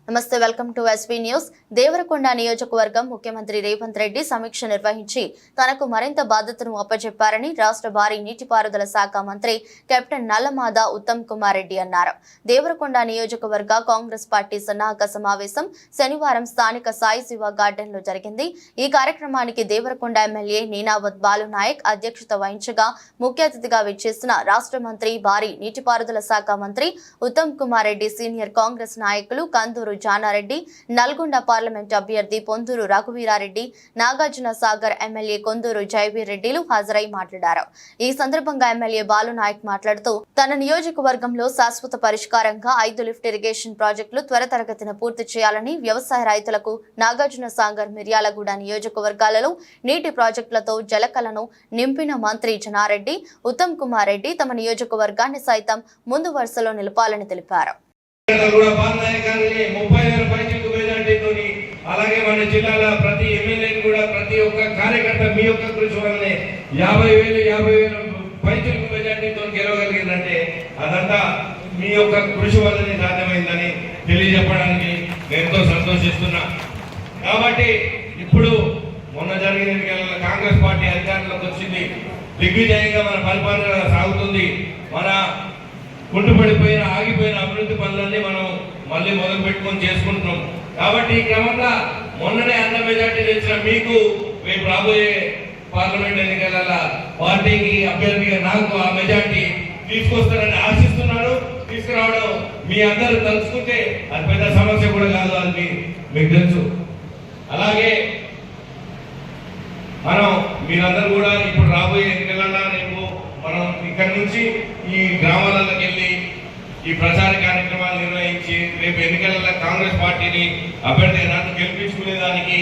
నమస్తే, welcome to SV news. Devarakonda నియోజకవర్గం ముఖ్యమంత్రి రేవంత్ రెడ్డి సమీక్ష నిర్వహించి తనకు మరింత బాధ్యతను అప్పచెప్పారని రాష్ట్ర భారీ నీటిపారుదల శాఖ మంత్రి కెప్టెన్ నల్లమాద ఉత్తమ్ కుమార్ రెడ్డి అన్నారు. దేవరకొండ నియోజకవర్గ కాంగ్రెస్ పార్టీ సన్నాహక సమావేశం శనివారం స్థానిక సాయి శివ గార్డెన్ లో జరిగింది. ఈ కార్యక్రమానికి దేవరకొండ ఎమ్మెల్యే నీనావత్ బాలు నాయక్ అధ్యక్షత వహించగా ముఖ్య అతిథిగా విచ్చేసిన రాష్ట్ర మంత్రి భారీ నీటిపారుదల శాఖ మంత్రి ఉత్తమ్ కుమార్ రెడ్డి, సీనియర్ కాంగ్రెస్ నాయకులు కందూరు జానారెడ్డి, నల్గొండ పార్లమెంట్ అభ్యర్థి పొందూరు రఘువీరారెడ్డి, నాగార్జున సాగర్ ఎమ్మెల్యే కొందూరు జైవీర్ రెడ్డిలు హాజరై మాట్లాడారు. ఈ సందర్భంగా ఎమ్మెల్యే బాలు నాయక్ మాట్లాడుతూ తన నియోజకవర్గంలో శాశ్వత పరిష్కారంగా 5 లిఫ్ట్ ఇరిగేషన్ ప్రాజెక్టులు త్వరితగతిన పూర్తి చేయాలని, వ్యవసాయ రైతులకు నాగార్జున సాగర్, మిర్యాలగూడ నియోజకవర్గాలలో నీటి ప్రాజెక్టులతో జలకలను నింపిన మంత్రి జానారెడ్డి, ఉత్తమ్ కుమార్ రెడ్డి తమ నియోజకవర్గాన్ని సైతం ముందు వరుసలో నిలపాలని తెలిపారు. అలాగే మన జిల్లాలో ప్రతి ఎమ్మెల్యేని కూడా ప్రతి ఒక్క కార్యకర్త మీ యొక్క కృషి వల్లనే 50,000 పైచులకు మెజార్టీతో గెలవగలిగిందంటే అదంతా మీ యొక్క కృషి వల్లనే సాధ్యమైందని తెలియజెప్పడానికి ఎంతో సంతోషిస్తున్నా. కాబట్టి ఇప్పుడు మొన్న జరిగిన ఎన్నికలలో కాంగ్రెస్ పార్టీ అధికారంలోకి వచ్చింది. దిగ్విజయంగా మన పరిపాలన సాగుతుంది. మన కుంటుపడిపోయిన ఆగిపోయిన అభివృద్ధి పనులన్నీ మనం మళ్ళీ మొదలు పెట్టుకొని చేసుకుంటున్నాం. కాబట్టి ఈ క్రమంగా మొన్ననే అన్న మెజార్టీ తెచ్చిన మీకు రేపు రాబోయే పార్లమెంట్ ఎన్నికల పార్టీకి అభ్యర్థిగా నాకు ఆ మెజార్టీ తీసుకొస్తారని ఆశిస్తున్నాను. తీసుకురావడం మీ అందరూ తలుచుకుంటే అది పెద్ద సమస్య కూడా కాదు, అది మీకు తెలుసు. అలాగే మనం మీరందరూ కూడా ఇప్పుడు రాబోయే ఎన్నికలన్నా రేపు మనం ఇక్కడి నుంచి ఈ గ్రామాలకు వెళ్ళి ఈ ప్రచార కార్యక్రమాలు నిర్వహించి రేపు ఎన్నికలలో కాంగ్రెస్ పార్టీని అభ్యర్థి నన్ను గెలిపించుకునేదానికి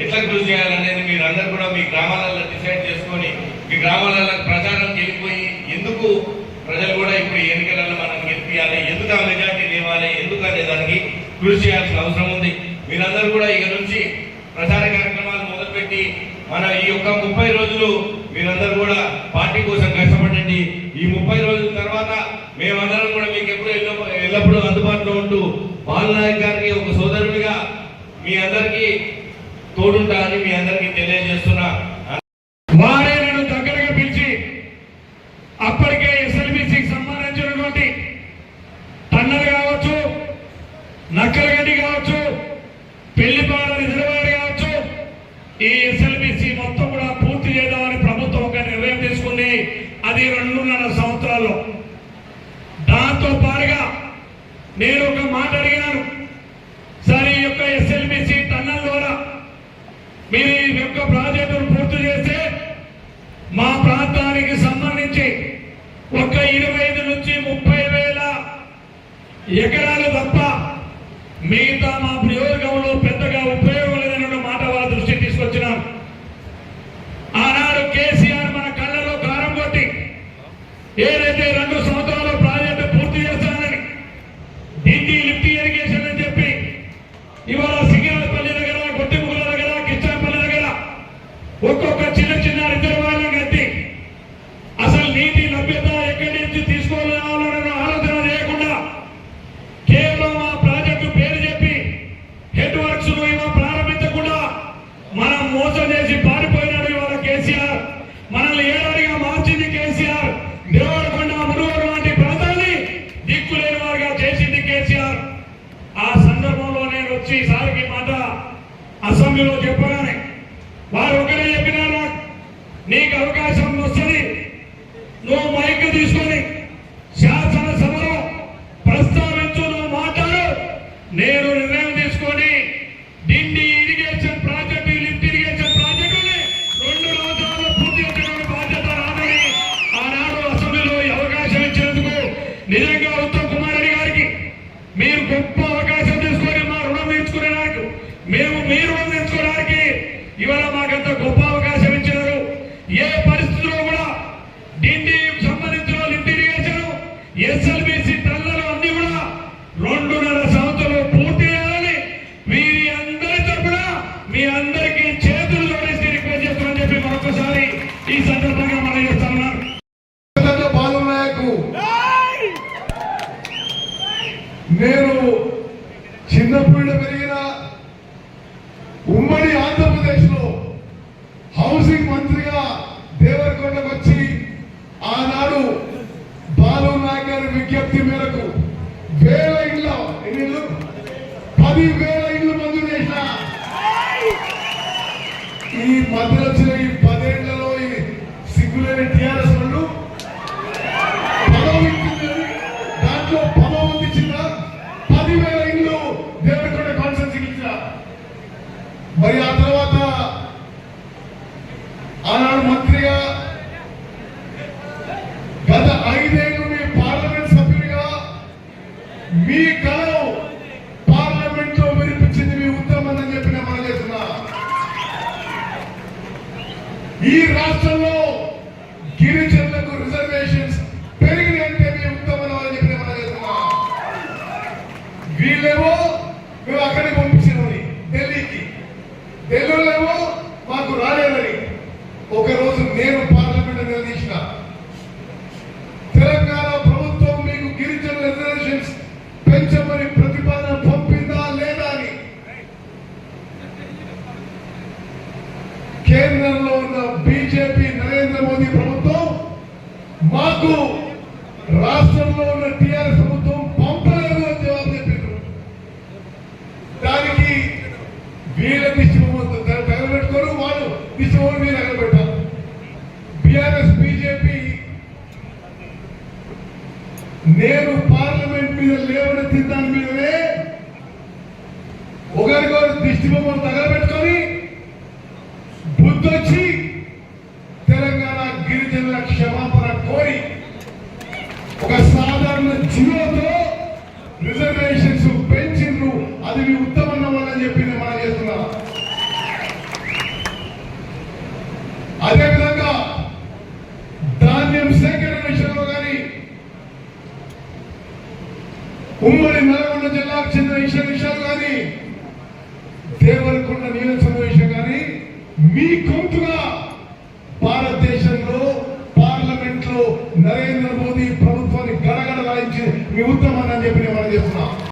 ఎట్లా కృషి చేయాలనేది మీరు అందరూ కూడా మీ గ్రామాలలో డిసైడ్ చేసుకొని మీ గ్రామాలలో ప్రచారం వెళ్ళిపోయి ఎందుకు ప్రజలు కూడా ఇప్పుడు ఎన్నికలలో మనం గెలిపించాలి, ఎందుకు ఆ మెజార్టీ ఇవ్వాలి, ఎందుకు అనే దానికి కృషి చేయాల్సిన అవసరం ఉంది. మీరందరూ కూడా ఇక నుంచి ప్రచార కార్యక్రమాలు మొదలుపెట్టి మన ఈ యొక్క 30 రోజులు మీరందరూ కూడా పార్టీ కోసం కష్టపడండి. ఈ 30 రోజుల తర్వాత మేమందరం కూడా మీకు ఎల్లప్పుడూ అందుబాటులో ఉంటూ బాలు నాయక్ గారికి ఒక సోదరుడిగా మీ అందరికీ తోడుంటారని మీ అందరికీ తెలియజేస్తున్నా. వారే నన్ను దగ్గరగా పిలిచి అప్పటికే ఎస్ఎల్బిసికి సంబంధించినటువంటి టన్నల్ కావచ్చు, నక్కలగడ్డి కావచ్చు, పెళ్లిపాల రిజర్వాయర్ కావచ్చు, ఈ ఎస్ఎల్బిసి మొత్తం కూడా పూర్తి చేద్దామని ప్రభుత్వం ఒక నిర్ణయం తీసుకుంది. అది 2.5 సంవత్సరాల్లో. దాంతో పాటుగా నేను ఒక మాట అడిగినాను, సరే ఈ యొక్క ఎస్ఎల్బిసి టన్నల్ ద్వారా మీరు ఈ యొక్క ప్రాజెక్టును పూర్తి చేస్తే మా ప్రాంతానికి సంబంధించి ఒక 25 నుంచి 30,000 ఎకరాలు తప్ప మిగతా మా నియోజకవర్గంలో పెద్దగా ఉపయోగం లేదన్న మాట వాళ్ళ దృష్టికి తీసుకొచ్చినారు. ఆనాడు కేసీఆర్ మన కళ్ళలో కారం కొట్టి ఏదైతే 2 సంవత్సరాల ప్రాజెక్టు పూర్తి చేస్తానని ఢిల్లీ లిఫ్ట్ ఇరిగేషన్ అని చెప్పి ఇవాళ సింగరాజపల్లి దగ్గర, గొట్టిముగుల దగ్గర, కిచ్చాపల్లి దగ్గర ఒక్కొక్క చిన్న రిజర్వాయర్లను కట్టి అసలు నీటి లభ్యత ఎక్కడి నుంచి తీసుకోవాలన్న ఆలోచన చేయకుండా కేవలం ఆ ప్రాజెక్టు పేరు చెప్పి హెడ్ వర్క్స్ ప్రారంభించకుండా మనం మోసం చేసి పారిపోయినాడు ఇవాళ కేసీఆర్. మనల్ని ఏడాదిగా మార్చింది కేసీఆర్. దేవరకొండ, మునుగోడు లాంటి ప్రాంతాన్ని దిక్కులేని వారుగా చేసింది కేసీఆర్. ఆ సందర్భంలో నేను వచ్చి సారికి మాట అసెంబ్లీలో చెప్పగానే వారు ఒకరే చెప్పినారు, నీకు అవకాశం వస్తుంది, నువ్వు మైక్ తీసుకొని శాసనసభలో ప్రస్తావించు, నువ్వు మాట్లాడు, నేను నిర్ణయం తీసుకొని డిండి ఇరిగేషన్ ప్రాజెక్టు, లిఫ్ట్ ఇరిగేషన్ ప్రాజెక్టుని 2 రోజుల్లో పూర్తి చేయడానికి బాధ్యత రాదని ఆనాడు అసెంబ్లీలో అవకాశం ఇచ్చినందుకు నిజంగా ఉత్తమ్ కుమార్ రెడ్డి గారికి మీరు గొప్ప అవకాశం తీసుకొని మా రుణం తీర్చుకునేందుకు, మేము మీ రుణం తీర్చుకోవడానికి ఇవాళ మాకంత గొప్ప అవకాశం ఇచ్చినారు. ఏ పరిస్థితిలో కూడా డిండి సంబంధించిన లిఫ్ట్ ఇరిగేషన్, ఎస్ఎల్బిసి టన్నలు అన్ని కూడా 2.5 సంవత్సరాలు పూర్తి చేయాలని వీరి అందరి తరపున మీ అందరికీ చేతులు జోడిస్తే రిక్వెస్ట్ చేస్తామని చెప్పి మరొకసారి ఈ సందర్భంగా మనం చేస్తామన్నారు. బాలు నాయక్ నేను చిన్నప్పుడు పుట్టిన పెరిగిన ఉమ్మడి ఆంధ్రప్రదేశ్ లో హౌసింగ్ మంత్రిగా దేవరకొండకు వచ్చి ఆనాడు బాలు నాయక్ గారి విజ్ఞప్తి మేరకు వేల ఇళ్ళ 10,000 ఇళ్ళు మంజూరు చేసిన ఈ మధ్యలో వచ్చిన ఈ 10 ఏళ్లలో ఈ సిగ్గులేని టీఆర్ఎస్ వాళ్ళు దాంట్లో 10 మంది ఇచ్చిన 10,000 ఇళ్ళు దేవరకొండ కాన్స్టిట్యూన్సీకి ఇచ్చిన. మరి ఆ తర్వాత ఆనాడు మంత్రిగా గత 5 ఏళ్ళు మీ పార్లమెంట్ సభ్యుడిగా మీ కళను పార్లమెంట్ లో వినిపించింది మీ ఉత్తమం అని చెప్పి నేను మనం చేస్తున్నా. ఈ రాష్ట్రంలో గిరిజనులకు రిజర్వేషన్స్ పెరిగినాయంటే మీ ఉత్తమం అని చెప్పి నేను మనం చేస్తున్నా. వీళ్ళేమో మేము అక్కడికి పంపించినని ఢిల్లీలో మాకు రాలేదని ఒకరోజు నేను పార్లమెంట్ నిలదీసిన. తెలంగాణ ప్రభుత్వం మీకు గిరిజన రిజర్వేషన్స్ పెంచమని ప్రతిపాదన పంపిందా లేదా అని కేంద్రంలో ఉన్న బీజేపీ నరేంద్ర మోదీ ప్రభుత్వం మాకు రాష్ట్రంలో ఉన్న టీఆర్ఎస్ ప్రభుత్వం పంపలేదు అని జవాబు చెప్పింది. దానికి వీళ్ళ దిష్టిబొమ్మ తగలబెట్టుకోరు, వాళ్ళు దిష్టిబొమ్మ మీరు తగలబెట్టారు. బీఆర్ఎస్ బీజేపీ నేను పార్లమెంట్ మీద లేవనెత్తిన దాని మీదనే ఒకరికొకరు దిష్టిబొమ్మలు తగలబెట్టుకొని బుద్ధొచ్చి తెలంగాణ గిరిజనుల క్షమాపణ కోరి ఒక సాధారణ జీవోతో రిజర్వేషన్స్ పెంచిండ్రు. అది మీ ఉత్తమన్న వాళ్ళని చెప్పి నేను మనం చేస్తున్నా. అదేవిధంగా ధాన్యం సేకరణ విషయంలో కానీ ఉమ్మడి నల్గొండ జిల్లాకు చెందిన విషయాలు కానీ దేవరకొండ నియోజకవర్గ విషయం కానీ మీ గొంతుగా భారతదేశంలో పార్లమెంట్ లో నరేంద్ర మోదీ ప్రభుత్వాన్ని గడగడ రాయించి మీ ఉత్తమాన్ని చెప్పి నేను మనం చేస్తున్నా.